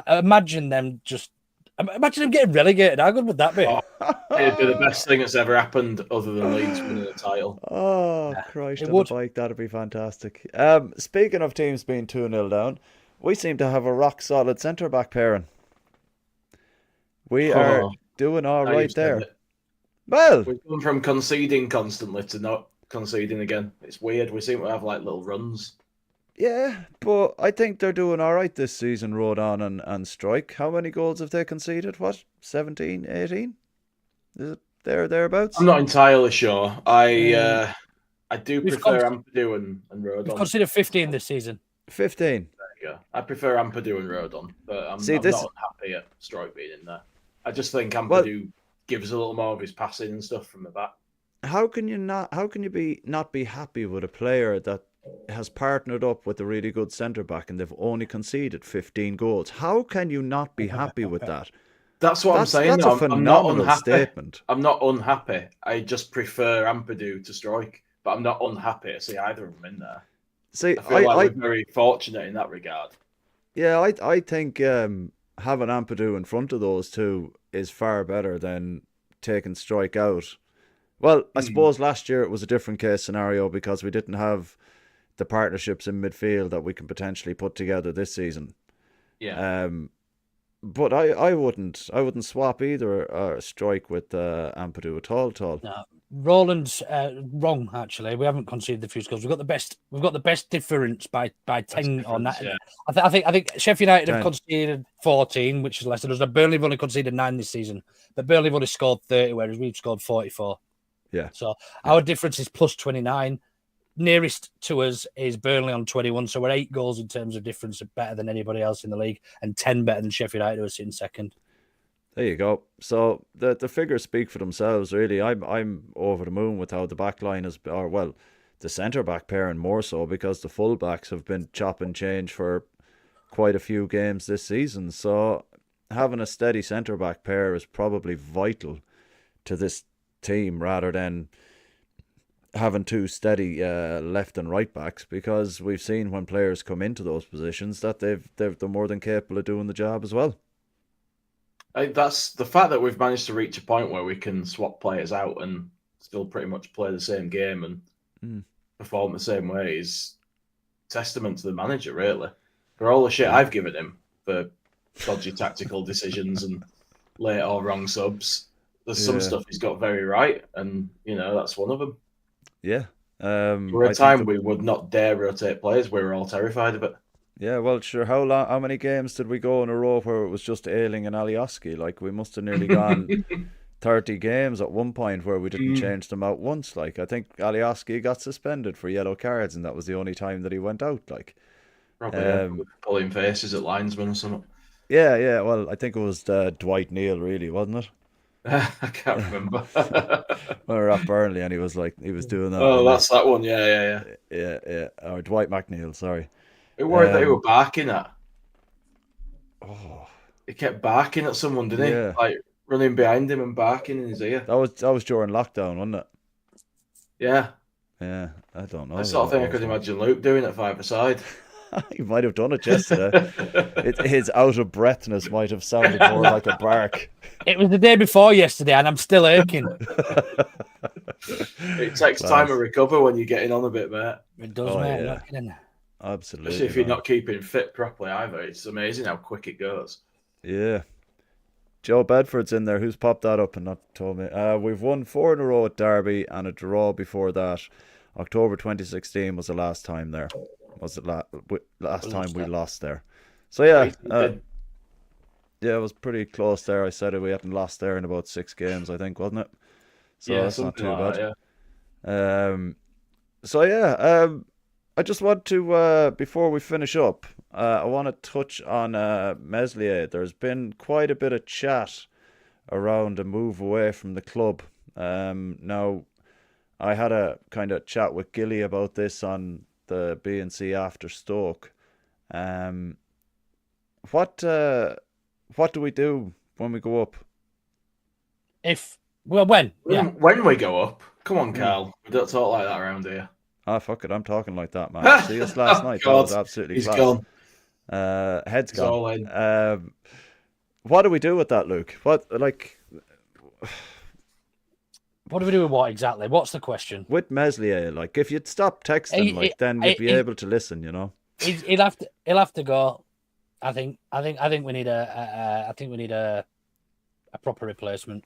imagine them getting relegated. How good would that be? Oh, it'd be the best thing that's ever happened other than Leeds winning the title. Oh, Christ on the bike, that'd be fantastic. Speaking of teams being 2-0 down, we seem to have a rock solid centre back pairing. We are doing all right there. Well, we've gone from conceding constantly to not conceding again. It's weird. We seem to have like little runs. Yeah, but I think they're doing all right this season, Rodon and Strike. How many goals have they conceded? What, 17, 18? Is it thereabouts? I'm not entirely sure. I do prefer Ampadu and Rodon. We've conceded 15 this season. 15. There you go. I prefer Ampadu and Rodon, but I'm not unhappy at Strike being in there. I just think Ampadu gives a little more of his passing and stuff from the back. How can you not be happy with a player that has partnered up with a really good centre back and they've only conceded 15 goals? How can you not be happy with that? That's what I'm saying. That's a phenomenal statement. I'm not unhappy. I just prefer Ampadu to Strike, but I'm not unhappy to see either of them in there. See, I feel like we're very fortunate in that regard. Yeah, I think having Ampadu in front of those two is far better than taking Strike out. Well, I suppose last year it was a different case scenario because we didn't have the partnerships in midfield that we can potentially put together this season. Yeah. But I wouldn't swap either Strike with Ampadu at all. No, Roland's wrong. Actually, we haven't conceded the few goals. We've got the best difference by 10 on that. Yeah. I think Sheffield United have conceded 14, which is less than us. Burnley have only conceded 9 this season, but Burnley have only scored 30, whereas we've scored 44. Yeah. So our difference is plus 29. Nearest to us is Burnley on 21, so we're 8 goals in terms of difference, better than anybody else in the league, and 10 better than Sheffield United, who are sitting second. There you go. So the figures speak for themselves, really. I'm over the moon with how the back line is, or well, the centre back pairing more so, because the full backs have been chop and change for quite a few games this season. So having a steady centre back pair is probably vital to this team rather than having 2 steady left and right backs, because we've seen when players come into those positions that they're more than capable of doing the job as well. That's the fact that we've managed to reach a point where we can swap players out and still pretty much play the same game and perform the same way is testament to the manager, really. For all the shit I've given him for dodgy tactical decisions and late or wrong subs, there's some stuff he's got very right, and that's one of them. Yeah. For a time, we would not dare rotate players. We were all terrified of it. Yeah, well, sure. How many games did we go in a row where it was just Ayling and Alioski? Like, we must have nearly gone 30 games at one point where we didn't change them out once. Like, I think Alioski got suspended for yellow cards, and that was the only time that he went out. Like, probably pulling faces at linesmen or something. Yeah. Well, I think it was Dwight Neal, really, wasn't it? I can't remember. We were at Burnley and he was doing that. Oh, that's that one. Yeah. Yeah. Or Dwight McNeil, sorry. Who were they were barking at? Oh. He kept barking at someone, didn't he? Yeah. Like running behind him and barking in his ear. That was during lockdown, wasn't it? Yeah. Yeah, I don't know. I sort of think I could imagine Luke doing it 5-a-side. He might have done it yesterday. His out of breathness might have sounded more like a bark. It was the day before yesterday, and I'm still aching. It takes time to recover when you're getting on a bit, mate. It does, mate. Yeah. Not kidding. Absolutely. Especially if you're not keeping fit properly either. It's amazing how quick it goes. Yeah. Joe Bedford's in there. Who's popped that up and not told me? We've won 4 in a row at Derby and a draw before that. October 2016 was the last time there. was it last time we lost there? So yeah, yeah, it was pretty close there. I said we hadn't lost there in about 6 games, I think, wasn't it? So yeah, that's not too like bad. That, So yeah, I just want to before we finish up, I want to touch on Meslier. There's been quite a bit of chat around a move away from the club. Now, I had a kind of chat with Gilly about this on the B&C after Stoke. What do we do when we go up? When we go up. Come on, Karl. We don't talk like that around here. Ah, fuck it. I'm talking like that, man. See us last night. That was absolutely He's class. gone. Head's He's gone. all in. What do we do with that, Luke? What do we do with what exactly? What's the question? With Meslier, like if you'd stop texting, then you'd be able to listen. You know, he'll have to go. I think we need a proper replacement.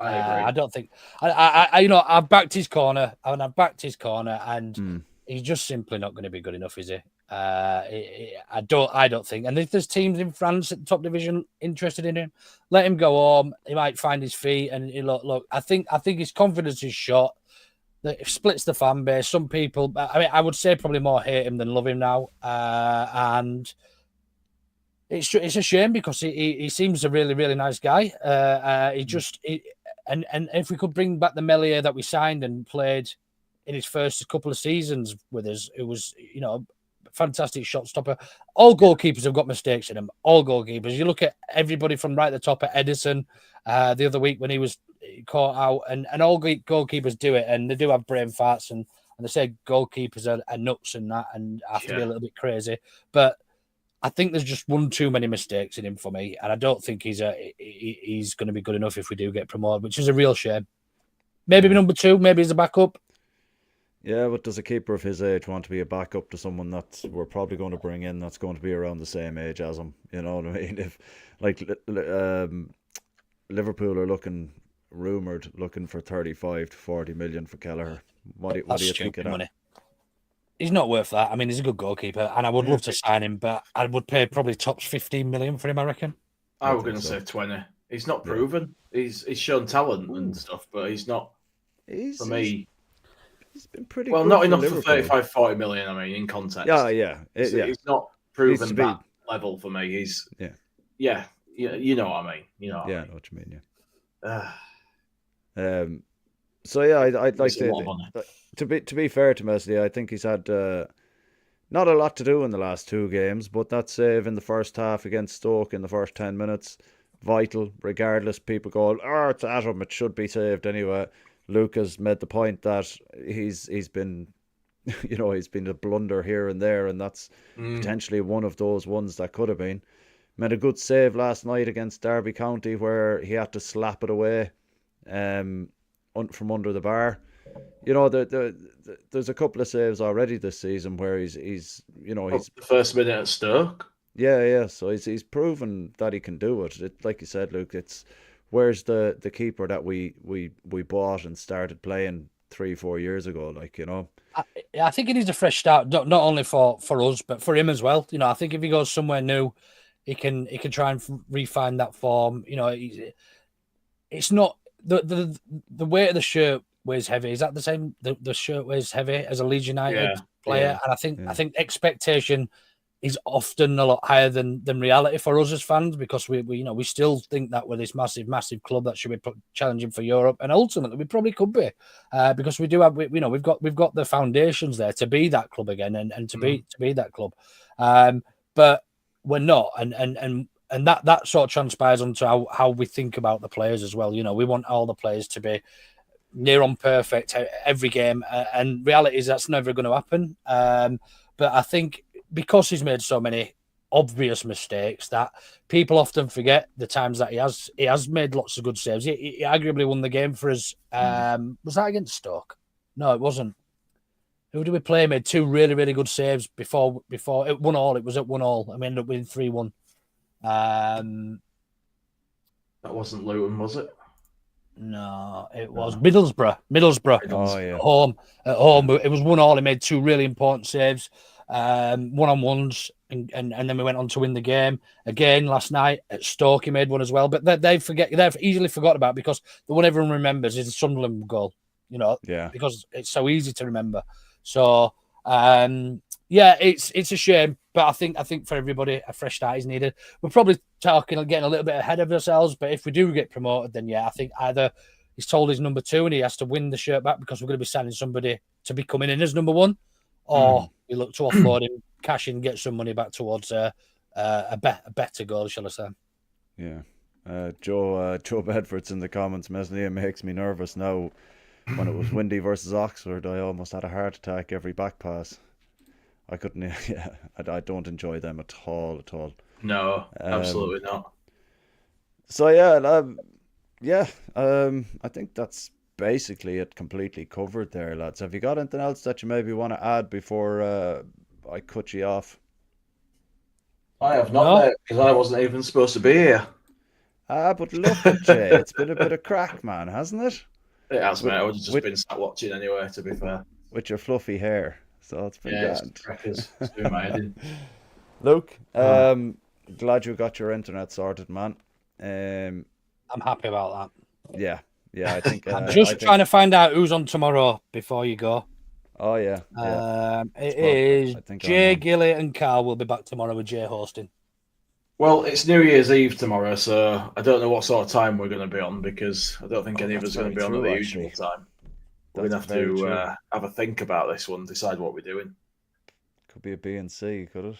I agree. I don't think I've backed his corner and he's just simply not going to be good enough, is he? I don't think. And if there's teams in France at the top division interested in him, let him go home. He might find his feet and look. I think his confidence is shot. It splits the fan base. Some people, I would say probably more hate him than love him now. And it's a shame because he seems a really, really nice guy. And if we could bring back the Meslier that we signed and played in his first couple of seasons with us, it was, fantastic shot stopper. All goalkeepers have got mistakes in them. All goalkeepers. You look at everybody from right at the top at Edison the other week when he was caught out, and all goalkeepers do it, and they do have brain farts, and they say goalkeepers are nuts and that, and have to be a little bit crazy. But I think there's just one too many mistakes in him for me, and I don't think he's going to be good enough if we do get promoted, which is a real shame. Maybe number 2, maybe as a backup. Yeah, but does a keeper of his age want to be a backup to someone that we're probably going to bring in that's going to be around the same age as him? You know what I mean? If Liverpool are rumoured looking for 35 to 40 million for Kelleher. What do you think of that? Money. He's not worth that. I mean, he's a good goalkeeper, and I would love to sign him, but I would pay probably tops 15 million for him, I reckon. I was going to say 20. He's not proven. He's shown talent and stuff, but he's not. For me, he's been pretty well. Good Not for enough Liverpool. for 35, 40 million. I mean, in context. Yeah. He's not proven that level for me. He's you know what I mean. You know. What I know what you mean. Yeah. So yeah, I'd like to be fair to Meslier, I think he's had not a lot to do in the last 2 games, but that save in the first half against Stoke in the first 10 minutes, vital. Regardless, people go, it's at him, it should be saved anyway. Luke has made the point that he's been, he's been a blunder here and there, and that's potentially one of those ones that could have been. Made a good save last night against Derby County where he had to slap it away from under the bar. There's a couple of saves already this season where he's the first minute at Stoke. Yeah. So he's proven that he can do it. Like you said, Luke, where's the keeper that we bought and started playing 3-4 years ago? I think it needs a fresh start, not only for us but for him as well. I think if he goes somewhere new, he can try and refine that form. It's not the weight of the shirt weighs heavy. Is that the same? The shirt weighs heavy as a Leeds United player, and I think expectation is often a lot higher than reality for us as fans, because we still think that we're this massive club that should be challenging for Europe, and ultimately we probably could be, because we do have we've got the foundations there to be that club again and to be that club, but we're not, and that sort of transpires onto how we think about the players as well. We want all the players to be near on perfect every game, and reality is that's never going to happen. But I think because he's made so many obvious mistakes that people often forget the times that he has made lots of good saves. He arguably won the game for us. Was that against Stoke? No, it wasn't. Who did we play? Made 2 really, really good saves before it 1-1. It was at 1-1. I mean, ended up winning 3-1. That wasn't Luton, was it? No, it was Middlesbrough. Oh, yeah. At home. It was 1-1. He made 2 really important saves. one-on-ones, and then we went on to win the game again last night at Stoke. He made one as well, but they've easily forgot about, because the one everyone remembers is the Sunderland goal. Because it's so easy to remember. So it's a shame, but I think for everybody a fresh start is needed. We're probably getting a little bit ahead of ourselves, but if we do get promoted, then I think either he's told he's number 2 and he has to win the shirt back, because we're going to be signing somebody to be coming in as number 1, or we look to offload him, cash in, get some money back towards a better goal, shall I say? Yeah. Joe Bedford's in the comments. Meslier makes me nervous now. When it was Windy versus Oxford, I almost had a heart attack every back pass. I couldn't. Yeah, I don't enjoy them at all. No, absolutely not. So I think that's basically it, completely covered there, lads. Have you got anything else that you maybe want to add before I cut you off? I have not, mate, because I wasn't even supposed to be here. But look at Jay, it's been a bit of crack, man, hasn't it? It has, mate. I've just been sat watching anyway, to be fair. With your fluffy hair, so it's been grand. It's doing my head in. Luke, glad you got your internet sorted, man. I'm happy about that. Yeah, I think I'm trying to find out who's on tomorrow before you go. Oh yeah. It is Jay, Gilly, and Carl will be back tomorrow with Jay hosting. Well, it's New Year's Eve tomorrow, so I don't know what sort of time we're going to be on, because I don't think any of us are going to be on at the usual time. We're going to have to have a think about this one, decide what we're doing. Could be a B and C, could it?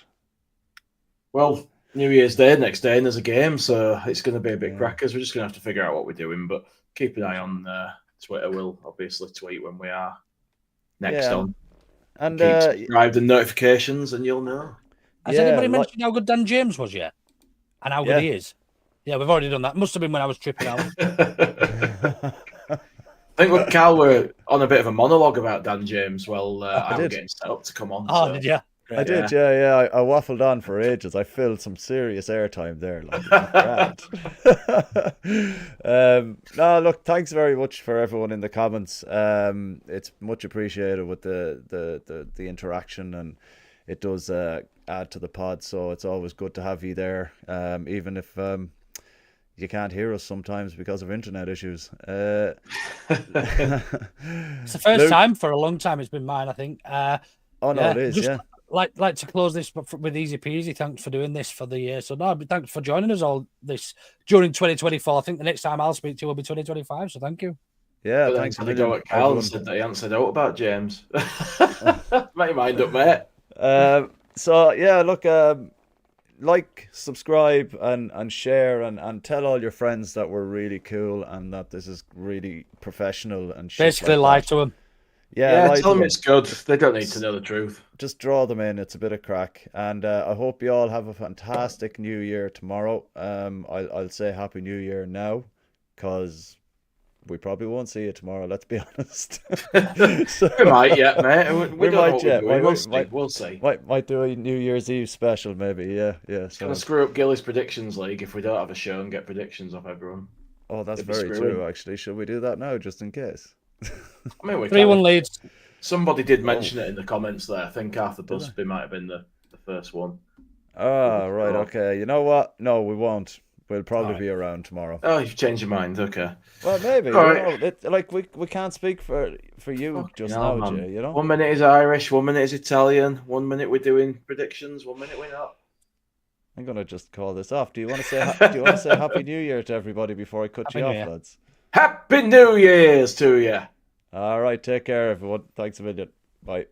Well, New Year's Day, next day, and there's a game, so it's going to be a bit crackers. We're just going to have to figure out what we're doing, but keep an eye on Twitter. We'll obviously tweet when we are next on. And keep subscribed and notifications, and you'll know. Has anybody mentioned how good Dan James was yet? And how good he is? Yeah, we've already done that. Must have been when I was tripping out. I think with Cal, we're on a bit of a monologue about Dan James. Well, I was getting set up to come on. Oh, did you? Great, I did, yeah. I waffled on for ages. I filled some serious airtime there. No, look, thanks very much for everyone in the comments. It's much appreciated with the interaction, and it does add to the pod, so it's always good to have you there, even if you can't hear us sometimes because of internet issues. It's the first time for a long time. It's been mine, I think. It is. Like to close this with easy peasy. Thanks for doing this for the year. So thanks for joining us all this during 2024. I think the next time I'll speak to you will be 2025. So thank you. Yeah, but thanks for the go at Cal and said that he answered out about James. Make your mind up, mate. So yeah, look, like, subscribe, and share, and tell all your friends that we're really cool and that this is really professional and shit. Basically, lie to them. Yeah, tell them it's good. They don't need to know the truth. Just draw them in. It's a bit of crack, and I hope you all have a fantastic New Year tomorrow. I'll say Happy New Year now, because we probably won't see you tomorrow, let's be honest. We might, mate. We don't know. We'll see. Might do a New Year's Eve special, maybe. Yeah. So. Gonna screw up Gilly's predictions league if we don't have a show and get predictions off everyone. Oh, that's very true, actually. Should we do that now, just in case? I mean, 3-1 Leeds. Somebody did mention it in the comments there. I think Arthur Busby might have been the first one. Oh, right, okay. You know what? No, we won't. We'll probably be around tomorrow. Oh, you've changed your mind. Okay. Well, maybe. We can't speak for you just now, man. Jay. 1 minute is Irish, 1 minute is Italian, 1 minute we're doing predictions, 1 minute we're not. I'm gonna just call this off. Do you want to say Happy New Year to everybody before I cut you off, lads? Happy New Year's to you. All right, take care, everyone. Thanks a million. Bye.